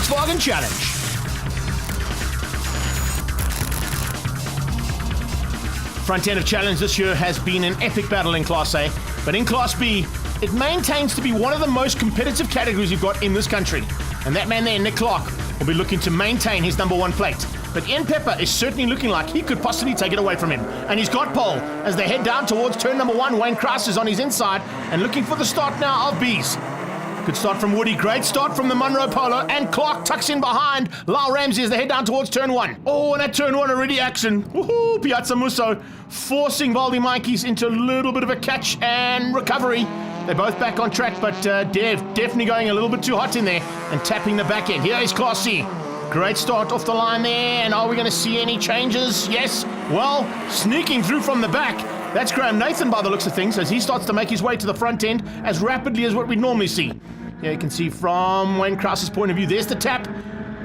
Volkswagen Challenge. Front end of Challenge this year has been an epic battle in Class A, but in Class B, it maintains to be one of the most competitive categories you've got in this country. And that man there, Nick Clark, will be looking to maintain his number one plate. But Ian Pepper is certainly looking like he could possibly take it away from him. And he's got pole. As they head down towards turn number one, Wayne Krause is on his inside and looking for the start now of B's. Good start from Woody, great start from the Munro Polo, and Clark tucks in behind Lyle Ramsey as they head down towards turn one. Oh, and at turn one already action. Woohoo! Piazza Musso forcing Valdi Mikes into a little bit of a catch and recovery. They're both back on track, but Dev definitely going a little bit too hot in there and tapping the back end. Here is Class C. Great start off the line there, and are we going to see any changes? Yes. Well, sneaking through from the back, that's Graham Nathan by the looks of things as he starts to make his way to the front end as rapidly as what we normally see. Here you can see from Wayne Krause's point of view, there's the tap,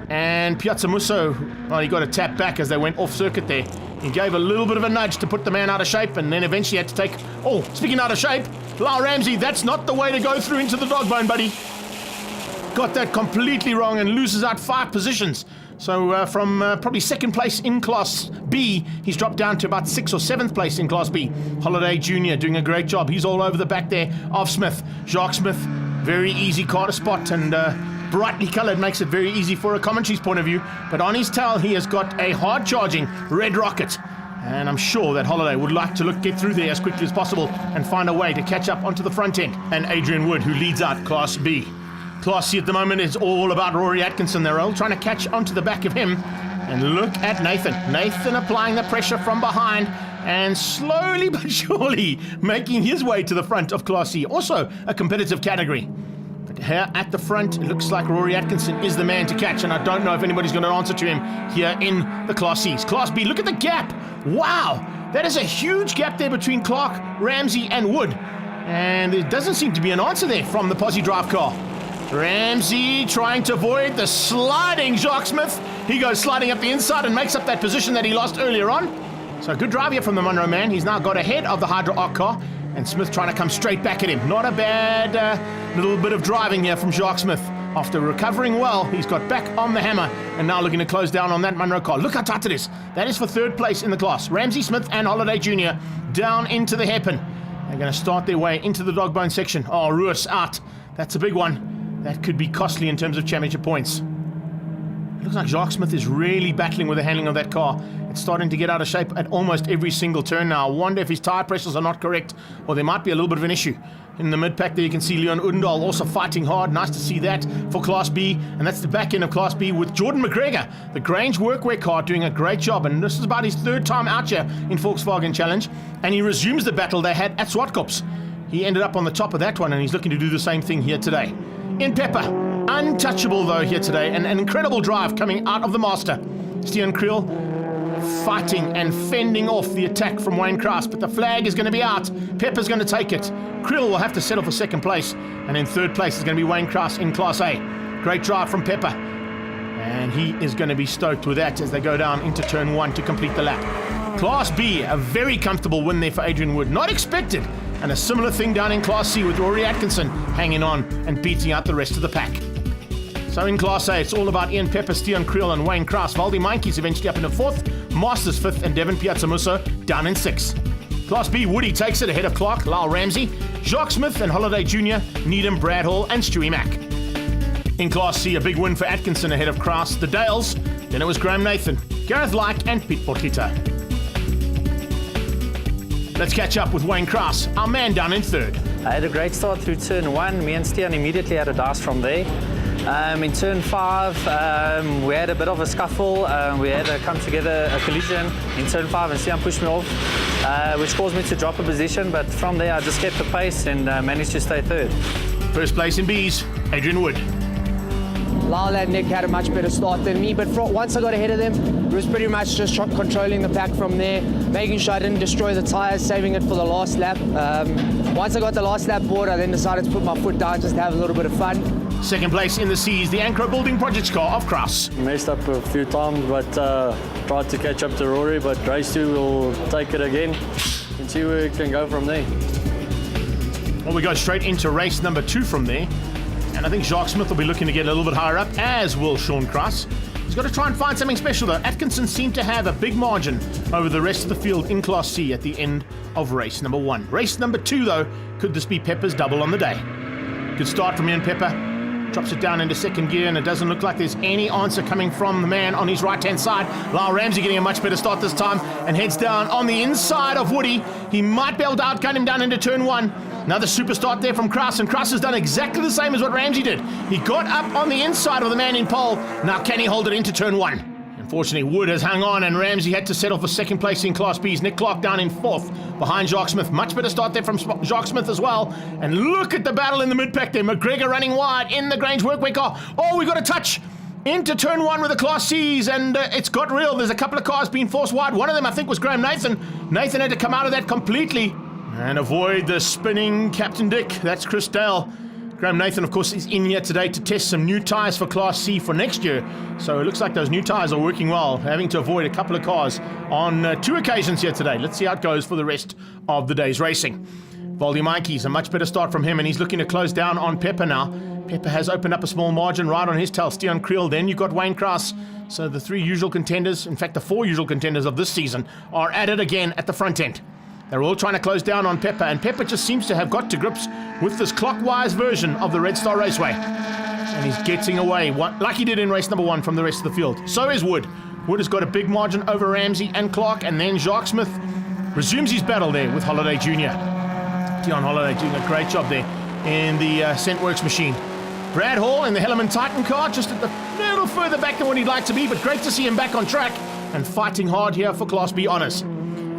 and Piazza Musso, well, he got a tap back as they went off circuit there. He gave a little bit of a nudge to put the man out of shape, and then eventually had to take, oh, speaking out of shape, Lyle Ramsey, that's not the way to go through into the dog bone, buddy. Got that completely wrong and loses out 5 positions. So from probably second place in Class B, he's dropped down to about 6th or 7th place in Class B. Holiday Jr. doing a great job. He's all over the back there of Smith. Jacques Smith, very easy car to spot and brightly coloured, makes it very easy for a commentary's point of view. But on his tail, he has got a hard-charging red rocket. And I'm sure that Holiday would like to get through there as quickly as possible and find a way to catch up onto the front end. And Adrian Wood, who leads out Class B. Class C at the moment is all about Rory Atkinson. They're all trying to catch onto the back of him. And look at Nathan. Nathan applying the pressure from behind and slowly but surely making his way to the front of Class C. Also a competitive category. But here at the front, it looks like Rory Atkinson is the man to catch. And I don't know if anybody's going to answer to him here in the Class C's. Class B, look at the gap. Wow. That is a huge gap there between Clark, Ramsey and Wood. And there doesn't seem to be an answer there from the Posse Drive car. Ramsey trying to avoid the sliding Jacques Smith. He goes sliding up the inside and makes up that position that he lost earlier on. So good drive here from the Munro man. He's now got ahead of the Hydro Arc car, and Smith trying to come straight back at him. Not a bad little bit of driving here from Jacques Smith. After recovering well, he's got back on the hammer and now looking to close down on that Munro car. Look how tight it is. That is for 3rd place in the class. Ramsey, Smith and Holiday Jr. down into the hairpin. They're going to start their way into the dog bone section. Oh, Ruiz out. That's a big one. That could be costly in terms of championship points. It looks like Jacques Smith is really battling with the handling of that car. It's starting to get out of shape at almost every single turn now. I wonder if his tyre pressures are not correct, or there might be a little bit of an issue. In the mid-pack there you can see Leon Udendal also fighting hard. Nice to see that for Class B. And that's the back end of Class B with Jordan McGregor, the Grange workwear car, doing a great job. And this is about his 3rd time out here in Volkswagen Challenge. And he resumes the battle they had at Zwartkops. He ended up on the top of that one, and he's looking to do the same thing here today. In Pepper, untouchable though here today, and an incredible drive coming out of the master. Stian Creel fighting and fending off the attack from Wayne Krause, but the flag is going to be out. Pepper's going to take it. Creel will have to settle for 2nd place, and in 3rd place is going to be Wayne Krause in Class A. Great drive from Pepper, and he is going to be stoked with that as they go down into turn 1 to complete the lap. Class B, a very comfortable win there for Adrian Wood. Not expected. And a similar thing down in Class C with Rory Atkinson hanging on and beating out the rest of the pack. So in Class A, it's all about Ian Pepper, Stian Creel and Wayne Krause. Valdi Mikes eventually up in the 4th, Masters 5th, and Devin Piazza Musso down in 6th. Class B, Woody takes it ahead of Clark, Lyle Ramsey, Jacques Smith and Holiday Jr., Needham, Brad Hall and Stewie Mack. In Class C, a big win for Atkinson ahead of Krause, the Dales, then it was Graham Nathan, Gareth Lyke and Pete Portita. Let's catch up with Wayne Krause, our man down in 3rd. I had a great start through turn 1. Me and Stian immediately had a dice from there. In turn 5, we had a bit of a scuffle. We had a come together a collision in turn 5, and Stian pushed me off, which caused me to drop a position. But from there, I just kept the pace and managed to stay 3rd. 1st place in B's, Adrian Wood. Lyle and Nick had a much better start than me, but once I got ahead of them, it was pretty much just controlling the pack from there, making sure I didn't destroy the tyres, saving it for the last lap. Once I got the last lap board, I then decided to put my foot down just to have a little bit of fun. 2nd place in the C's, the Ancro Building Projects car of Krause. Messed up a few times, but tried to catch up to Rory, but race 2 will take it again and see where it can go from there. Well, we go straight into race number 2 from there. And I think Jacques Smith will be looking to get a little bit higher up, as will Sean Cross. He's got to try and find something special, though. Atkinson seemed to have a big margin over the rest of the field in Class C at the end of race number 1. Race number 2, though, could this be Pepper's double on the day? Good start from Ian Pepper. Drops it down into second gear, and it doesn't look like there's any answer coming from the man on his right-hand side. Lyle Ramsey getting a much better start this time and heads down on the inside of Woody. He might be able to outgun him down into turn 1. Another super start there from Kraus, and Kraus has done exactly the same as what Ramsey did. He got up on the inside of the man in pole. Now can he hold it into turn 1? Unfortunately, Wood has hung on, and Ramsey had to settle for second place in Class B's. Nick Clark down in 4th behind Jacques Smith. Much better start there from Jacques Smith as well. And look at the battle in the mid-pack there. McGregor running wide in the Grange Workway car. Oh, we got a touch into turn 1 with the Class C's, and it's got real. There's a couple of cars being forced wide. One of them, I think, was Graham Nathan. Nathan had to come out of that completely and avoid the spinning Captain Dick. That's Chris Dale. Graham Nathan, of course, is in here today to test some new tyres for Class C for next year. So it looks like those new tyres are working well, having to avoid a couple of cars on 2 occasions here today. Let's see how it goes for the rest of the day's racing. Voldy Mikey's a much better start from him, and he's looking to close down on Pepper now. Pepper has opened up a small margin right on his tail. Stian Creel, then you've got Wayne Kraus. So the 3 usual contenders, in fact the 4 usual contenders of this season, are at it again at the front end. They're all trying to close down on Pepper, and Pepper just seems to have got to grips with this clockwise version of the Red Star Raceway. And he's getting away, like he did in race number 1, from the rest of the field. So is Wood. Wood has got a big margin over Ramsey and Clark, and then Jacques Smith resumes his battle there with Holiday Jr. Dion Holiday doing a great job there in the Scentworks machine. Brad Hall in the Hellerman Titan car, just at the little further back than what he'd like to be, but great to see him back on track and fighting hard here for Class B honours.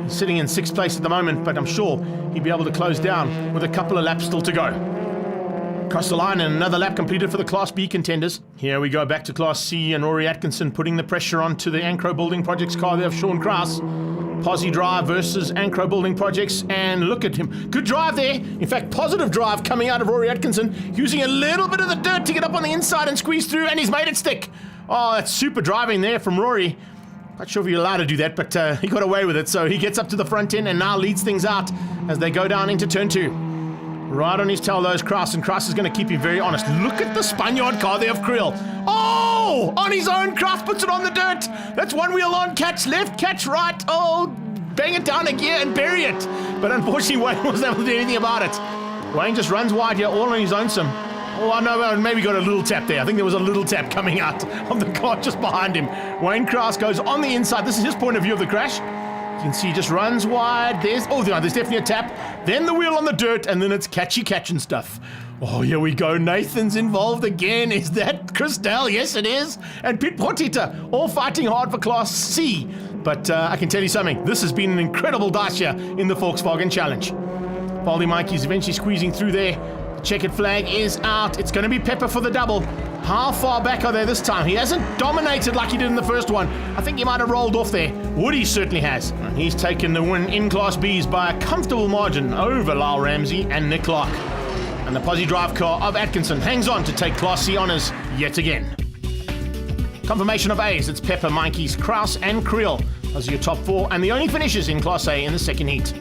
He's sitting in 6th place at the moment, but I'm sure he'll be able to close down with a couple of laps still to go. Across the line, and another lap completed for the Class B contenders. Here we go back to Class C, and Rory Atkinson putting the pressure onto the Ancro Building Projects car there of Sean Kraus. Posse drive versus Ancro Building Projects, and look at him. Good drive there. In fact, positive drive coming out of Rory Atkinson, using a little bit of the dirt to get up on the inside and squeeze through, and he's made it stick. Oh, that's super driving there from Rory. Not sure if you're allowed to do that, but he got away with it. So he gets up to the front end and now leads things out as they go down into turn 2. Right on his tail, though, is Kraus, and Kraus is going to keep him very honest. Look at the Spaniard car there of Creel. Oh! On his own, Kraus puts it on the dirt. That's one wheel on, catch left, catch right. Oh, bang it down a gear and bury it. But unfortunately, Wayne wasn't able to do anything about it. Wayne just runs wide here, all on his own sim. Oh, I know, maybe got a little tap there. I think there was a little tap coming out of the car just behind him. Wayne Kraus goes on the inside. This is his point of view of the crash. You can see he just runs wide. There's definitely a tap. Then the wheel on the dirt, and then it's catch and stuff. Oh, here we go. Nathan's involved again. Is that Chris Dell? Yes, it is. And Pete Potita, all fighting hard for Class C. But I can tell you something. This has been an incredible dash here in the Volkswagen Challenge. Baldy Mikey's eventually squeezing through there. The checkered flag is out. It's going to be Pepper for the double. How far back are they this time? He hasn't dominated like he did in the first one. I think he might have rolled off there. Woody certainly has. And he's taken the win in Class Bs by a comfortable margin over Lyle Ramsey and Nick Clark. And the Posse drive car of Atkinson hangs on to take Class C honours yet again. Confirmation of A's. It's Pepper, Mikey's, Kraus and Creel. Those are your top 4 and the only finishes in Class A in the second heat.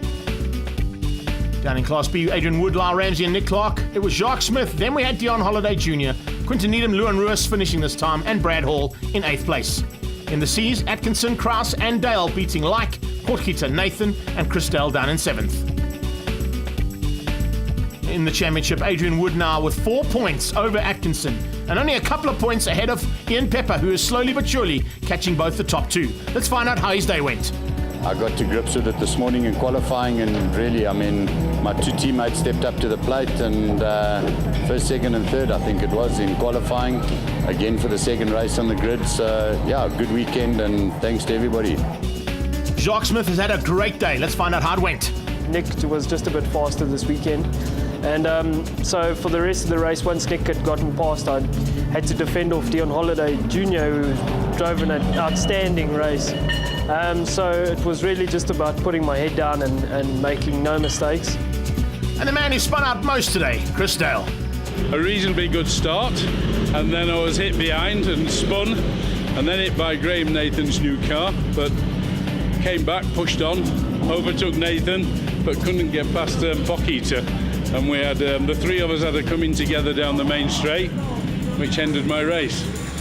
Down in Class B, Adrian Wood, Lyle Ramsey and Nick Clark. It was Jacques Smith. Then we had Dion Holiday Jr., Quinton Needham, Luan Ruiz finishing this time, and Brad Hall in 8th place. In the C's, Atkinson, Kraus and Dale beating Like, Portkita, Nathan and Christelle down in 7th. In the championship, Adrian Wood now with 4 points over Atkinson and only a couple of points ahead of Ian Pepper, who is slowly but surely catching both the top 2. Let's find out how his day went. I got to grips with it this morning in qualifying, and really, I mean, my 2 teammates stepped up to the plate, and first, second and third, I think it was, in qualifying, again for the second race on the grid. So, yeah, good weekend, and thanks to everybody. Jacques Smith has had a great day. Let's find out how it went. Nick was just a bit faster this weekend. And so for the rest of the race, once Nick had gotten past, I had to defend off Dion Holiday Jr., who drove an outstanding race. So it was really just about putting my head down and making no mistakes. And the man who spun out most today, Chris Dale. A reasonably good start, and then I was hit behind and spun, and then hit by Graham Nathan's new car, but came back, pushed on, overtook Nathan, but couldn't get past Pockita. and we had the three of us had a coming together down the main straight, which ended my race.